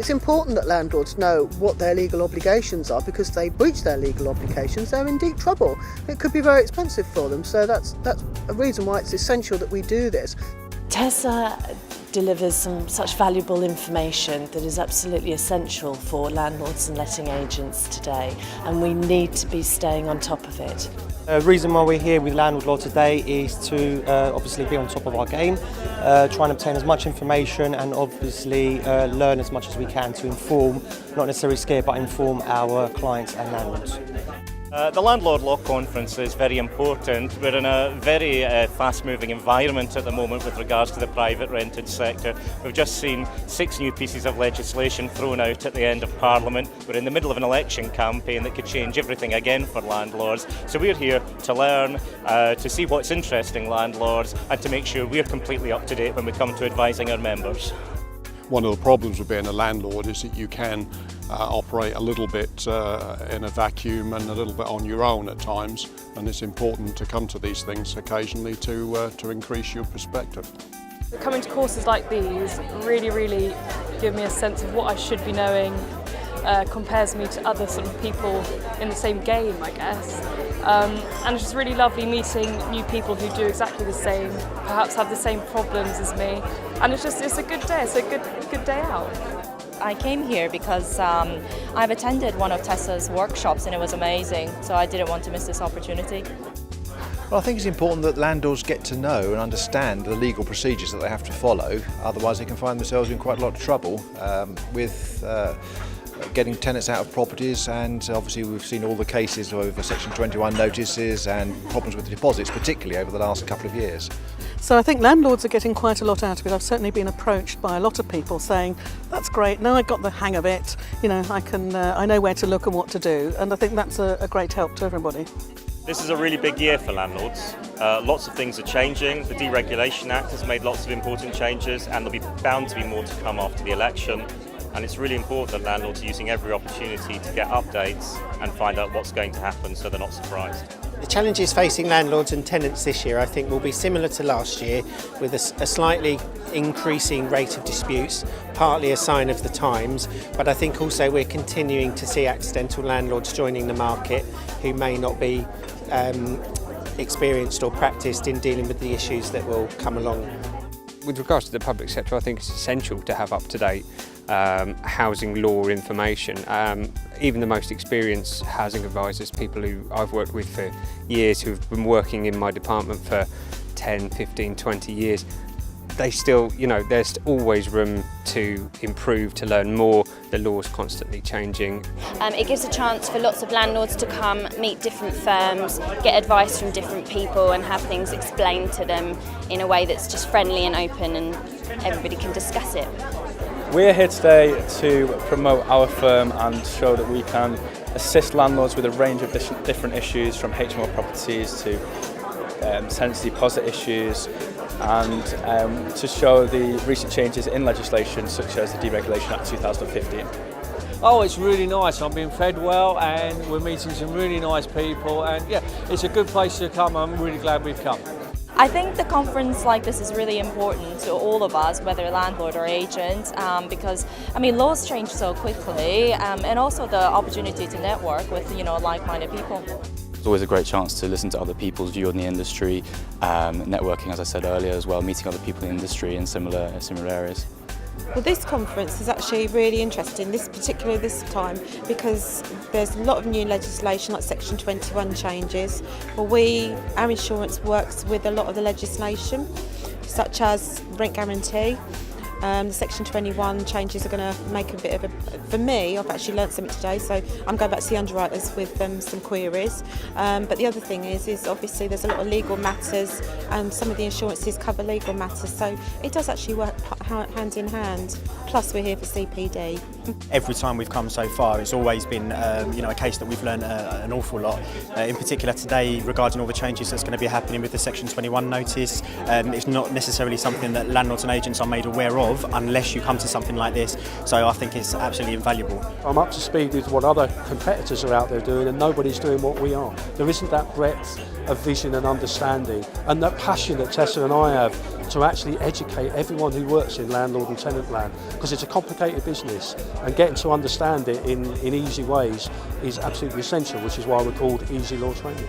it's important that landlords know what their legal obligations are, because they breach their legal obligations, they're in deep trouble. It could be very expensive for them, so that's a reason why it's essential that we do this. Tessa delivers some such valuable information that is absolutely essential for landlords and letting agents today, and we need to be staying on top of it. The reason why we're here with Landlord Law today is to obviously be on top of our game, try and obtain as much information and obviously learn as much as we can to inform, not necessarily scare, but inform our clients and landlords. The Landlord Law Conference is very important. We're in a very fast-moving environment at the moment with regards to the private rented sector. We've just seen 6 new pieces of legislation thrown out at the end of Parliament. We're in the middle of an election campaign that could change everything again for landlords. So we're here to learn, to see what's interesting landlords, and to make sure we're completely up to date when we come to advising our members. One of the problems with being a landlord is that you can operate a little bit in a vacuum and a little bit on your own at times, and it's important to come to these things occasionally to increase your perspective. Coming to courses like these really give me a sense of what I should be knowing, compares me to other sort of people in the same game, I guess. And it's just really lovely meeting new people who do exactly the same, perhaps have the same problems as me, and it's a good day, it's a good day out. I came here because I've attended one of Tessa's workshops and it was amazing, so I didn't want to miss this opportunity. Well, I think it's important that landlords get to know and understand the legal procedures that they have to follow, otherwise they can find themselves in quite a lot of trouble with getting tenants out of properties, and obviously we've seen all the cases over Section 21 notices and problems with the deposits, particularly over the last couple of years. So I think landlords are getting quite a lot out of it. I've certainly been approached by a lot of people saying, that's great, now I've got the hang of it, you know, I know where to look and what to do, and I think that's a great help to everybody. This is a really big year for landlords. Lots of things are changing. The Deregulation Act has made lots of important changes, and there'll be bound to be more to come after the election. And it's really important that landlords are using every opportunity to get updates and find out what's going to happen so they're not surprised. The challenges facing landlords and tenants this year, I think, will be similar to last year, with a slightly increasing rate of disputes, partly a sign of the times, but I think also we're continuing to see accidental landlords joining the market who may not be experienced or practised in dealing with the issues that will come along. With regards to the public sector, I think it's essential to have up-to-date housing law information. Even the most experienced housing advisors, people who I've worked with for years, who've been working in my department for 10, 15, 20 years, they still, there's always room to improve, to learn more. The law's constantly changing. It gives a chance for lots of landlords to come, meet different firms, get advice from different people and have things explained to them in a way that's just friendly and open, and everybody can discuss it. We're here today to promote our firm and show that we can assist landlords with a range of different issues, from HMO properties to tenancy deposit issues, and to show the recent changes in legislation such as the Deregulation Act 2015. Oh, it's really nice. I'm being fed well and we're meeting some really nice people, and yeah, it's a good place to come. I'm really glad we've come. I think the conference like this is really important to all of us, whether a landlord or agent, because laws change so quickly, and also the opportunity to network with like-minded people. It's always a great chance to listen to other people's view on the industry, networking, as I said earlier, as well, meeting other people in the industry in similar areas. Well, this conference is actually really interesting, particularly this time, because there's a lot of new legislation like Section 21 changes. Well, our insurance works with a lot of the legislation, such as rent guarantee. The Section 21 changes are going to make a bit of for me, I've actually learnt something today, so I'm going back to the underwriters with some queries. But the other thing is obviously there's a lot of legal matters, and some of the insurances cover legal matters, so it does actually work hand in hand. Plus we're here for CPD. Every time we've come so far, it's always been a case that we've learned an awful lot. In particular today, regarding all the changes that's going to be happening with the Section 21 notice, it's not necessarily something that landlords and agents are made aware of unless you come to something like this. So I think it's absolutely invaluable. I'm up to speed with what other competitors are out there doing, and nobody's doing what we are. There isn't that breadth of vision and understanding, and that passion that Tessa and I have to actually educate everyone who works in landlord and tenant land, because it's a complicated business, and getting to understand it in easy ways is absolutely essential, which is why we're called Easy Law Training.